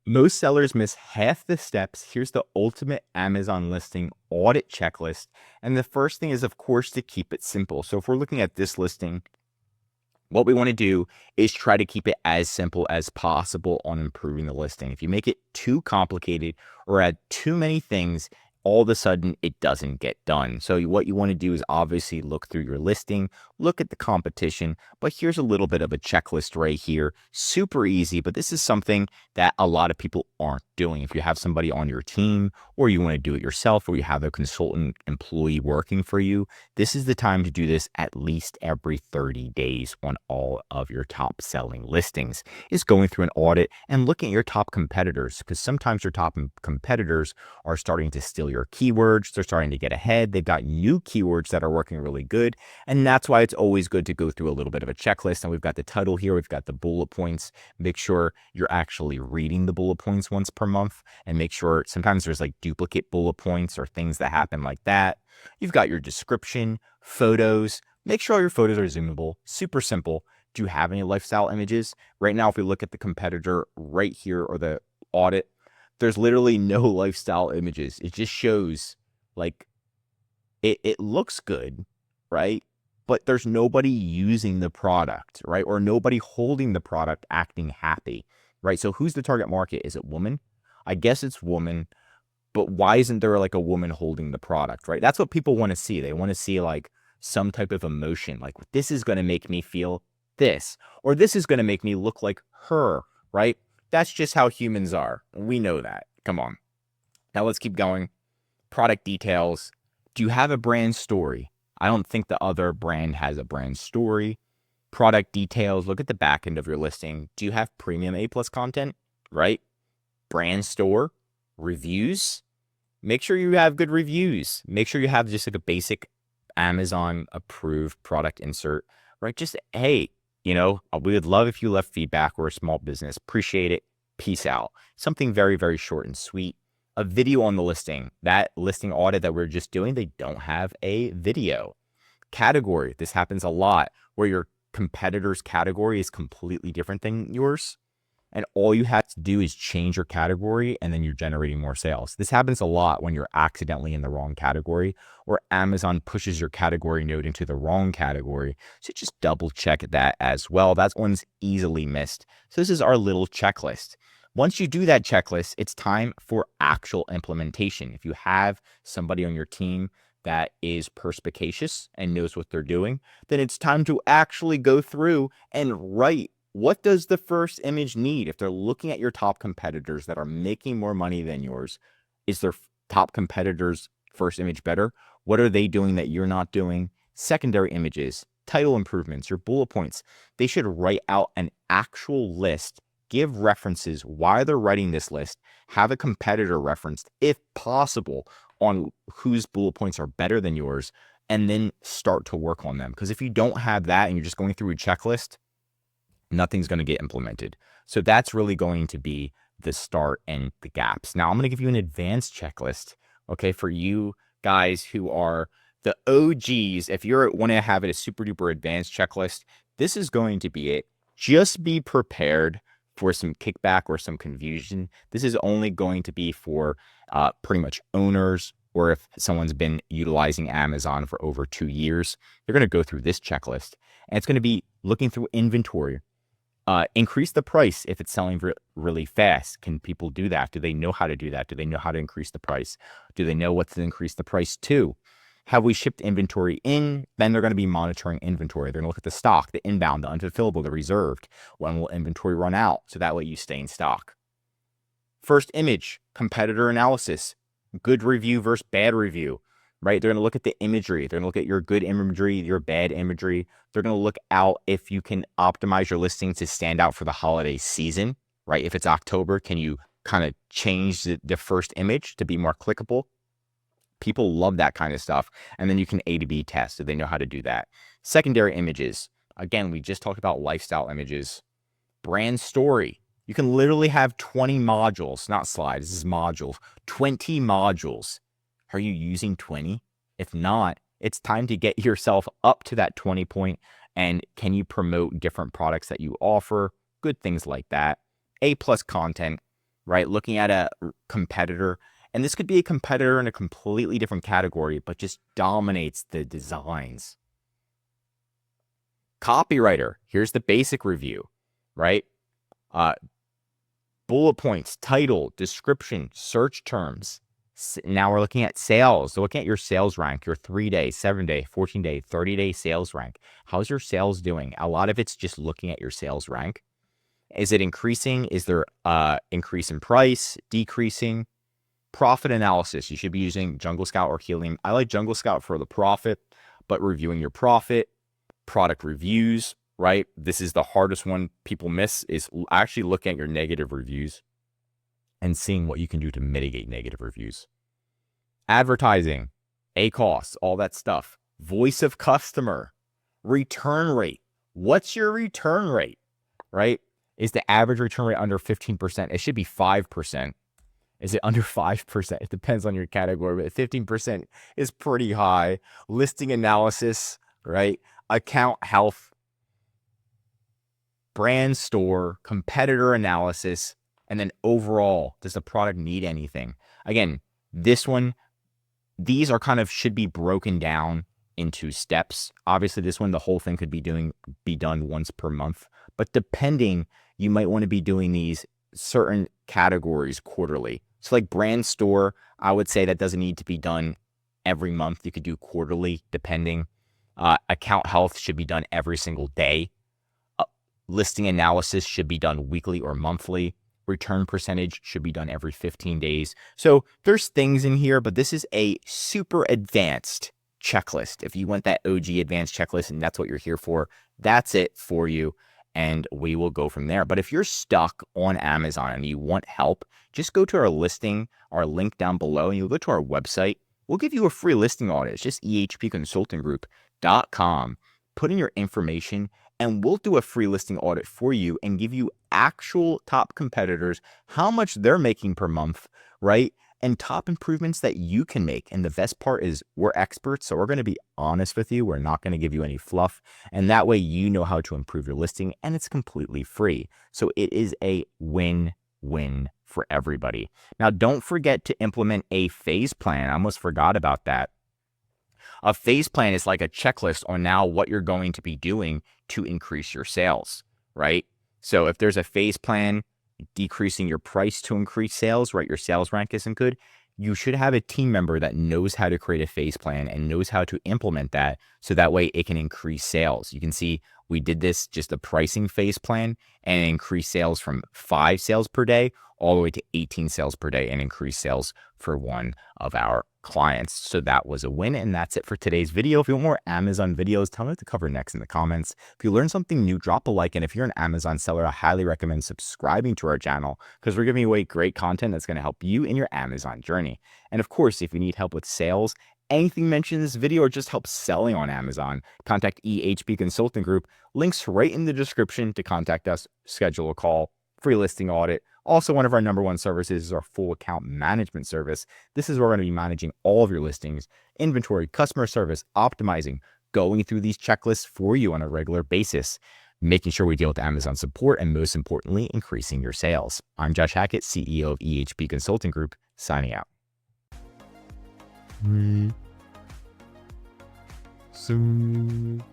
Most sellers miss half the steps. Here's the ultimate Amazon listing audit checklist. And the first thing is, of course, to keep it simple. So if we're looking at this listing, what we want to do is try to keep it as simple as possible on improving the listing. If you make it too complicated or add too many things, all of a sudden it doesn't get done. So what you want to do is obviously look through your listing, look at the competition, but here's a little bit of a checklist right here. Super easy, but this is something that a lot of people aren't doing. If you have somebody on your team or you want to do it yourself or you have a consultant employee working for you, this is the time to do this at least every 30 days on all of your top selling listings, is going through an audit and looking at your top competitors, because sometimes your top competitors are starting to steal your keywords. They're starting to get ahead. They've got new keywords that are working really good. And that's why it's always good to go through a little bit of a checklist. And we've got the title here. We've got the bullet points. Make sure you're actually reading the bullet points once per month, and make sure sometimes there's like duplicate bullet points or things that happen like that. You've got your description, photos. Make sure all your photos are zoomable. Super simple. Do you have any lifestyle images? Right now, if we look at the competitor right here or the audit, there's literally no lifestyle images. It just shows like it looks good, right? But there's nobody using the product, right? Or nobody holding the product acting happy, right? So who's the target market? Is it woman? I guess it's woman, but why isn't there like a woman holding the product, right? That's what people want to see. They want to see like some type of emotion, like this is going to make me feel this, or this is going to make me look like her, right? That's just how humans are. We know that. Come on. Now let's keep going. Product details. Do you have a brand story? I don't think the other brand has a brand story. Product details. Look at the back end of your listing. Do you have premium A+ content, right? Brand store, reviews. Make sure you have good reviews. Make sure you have just like a basic Amazon approved product insert, right? Just, hey, we would love if you left feedback. We're a small business. Appreciate it. Peace out. Something very, very short and sweet. A video on the listing. That listing audit that we're just doing, they don't have a video. Category. This happens a lot where your competitor's category is completely different than yours. And all you have to do is change your category and then you're generating more sales. This happens a lot when you're accidentally in the wrong category, or Amazon pushes your category node into the wrong category. So just double check that as well. That one's easily missed. So this is our little checklist. Once you do that checklist, it's time for actual implementation. If you have somebody on your team that is perspicacious and knows what they're doing, then it's time to actually go through and write, what does the first image need? If they're looking at your top competitors that are making more money than yours, is their top competitor's first image better? What are they doing that you're not doing? Secondary images, title improvements, your bullet points. They should write out an actual list, give references why they're writing this list, have a competitor referenced, if possible, on whose bullet points are better than yours, and then start to work on them. Because if you don't have that and you're just going through a checklist, nothing's going to get implemented. So that's really going to be the start and the gaps. Now I'm going to give you an advanced checklist, okay, for you guys who are the OGs. If you want to have it a super duper advanced checklist, this is going to be it. Just be prepared for some kickback or some confusion. This is only going to be for pretty much owners, or if someone's been utilizing Amazon for over 2 years, they're going to go through this checklist, and it's going to be looking through inventory. Increase the price if it's selling really fast. Can people do that? Do they know how to do that? Do they know how to increase the price? Do they know what to increase the price to? Have we shipped inventory in? Then they're going to be monitoring inventory. They're going to look at the stock, the inbound, the unfulfillable, the reserved. When will inventory run out? So that way you stay in stock. First image, competitor analysis, good review versus bad review, right? They're going to look at the imagery. They're going to look at your good imagery, your bad imagery. They're going to look out if you can optimize your listing to stand out for the holiday season, right? If it's October, can you kind of change the first image to be more clickable? People love that kind of stuff. And then you can A to B test, so they know how to do that. Secondary images. Again, we just talked about lifestyle images. Brand story. You can literally have 20 modules, not slides, this is modules, 20 modules. Are you using 20? If not, it's time to get yourself up to that 20 point. And can you promote different products that you offer? Good things like that. A+ content. right? Looking at a competitor, and this could be a competitor in a completely different category, but just dominates the designs. Copywriter, here's the basic review, right? Bullet points, title, description, search terms. Now we're looking at sales. So looking at your sales rank, your 3-day, 7-day, 14-day, 30-day sales rank. How's your sales doing? A lot of it's just looking at your sales rank. Is it increasing? Is there increase in price, decreasing? Profit analysis. You should be using Jungle Scout or Helium. I like Jungle Scout for the profit, but reviewing your profit, product reviews, right? This is the hardest one people miss, is actually looking at your negative reviews and seeing what you can do to mitigate negative reviews. Advertising, ACoS, all that stuff. Voice of customer, return rate. What's your return rate, right? Is the average return rate under 15%? It should be 5%. Is it under 5%? It depends on your category, but 15% is pretty high. Listing analysis, right? Account health, brand store, competitor analysis, and then overall, does the product need anything? Again, this one, these are kind of should be broken down into steps. Obviously, this one, the whole thing could be done once per month, but depending, you might want to be doing these certain categories quarterly. So like brand store, I would say that doesn't need to be done every month. You could do quarterly, depending. Account health should be done every single day. Listing analysis should be done weekly or monthly. Return percentage should be done every 15 days. So there's things in here, but this is a super advanced checklist. If you want that OG advanced checklist and that's what you're here for, that's it for you. And we will go from there. But if you're stuck on Amazon and you want help, just go to our listing, our link down below, and you'll go to our website. We'll give you a free listing audit. It's just ehpconsultinggroup.com. Put in your information, and we'll do a free listing audit for you and give you actual top competitors, how much they're making per month, right? And top improvements that you can make. And the best part is we're experts, so we're going to be honest with you. We're not going to give you any fluff. And that way you know how to improve your listing, and it's completely free. So it is a win-win for everybody. Now, don't forget to implement a phase plan. I almost forgot about that. A phase plan is like a checklist on now what you're going to be doing to increase your sales, right? So if there's a phase plan, decreasing your price to increase sales, right? Your sales rank isn't good. You should have a team member that knows how to create a phase plan and knows how to implement that, so that way it can increase sales. You can see we did this, just a pricing phase plan, and increase sales from 5 sales per day all the way to 18 sales per day, and increase sales for one of our clients. So that was a win. And that's it for today's video. If you want more Amazon videos, tell me what to cover next in the comments. If you learned something new, drop a like. And if you're an Amazon seller, I highly recommend subscribing to our channel, because we're giving away great content that's going to help you in your Amazon journey. And of course, if you need help with sales, anything mentioned in this video, or just help selling on Amazon, contact EHP Consulting Group. Links right in the description to contact us, schedule a call, free listing audit. Also, one of our #1 services is our full account management service. This is where we're going to be managing all of your listings, inventory, customer service, optimizing, going through these checklists for you on a regular basis, making sure we deal with Amazon support, and most importantly, increasing your sales. I'm Josh Hackett, CEO of EHP Consulting Group, signing out. Soon.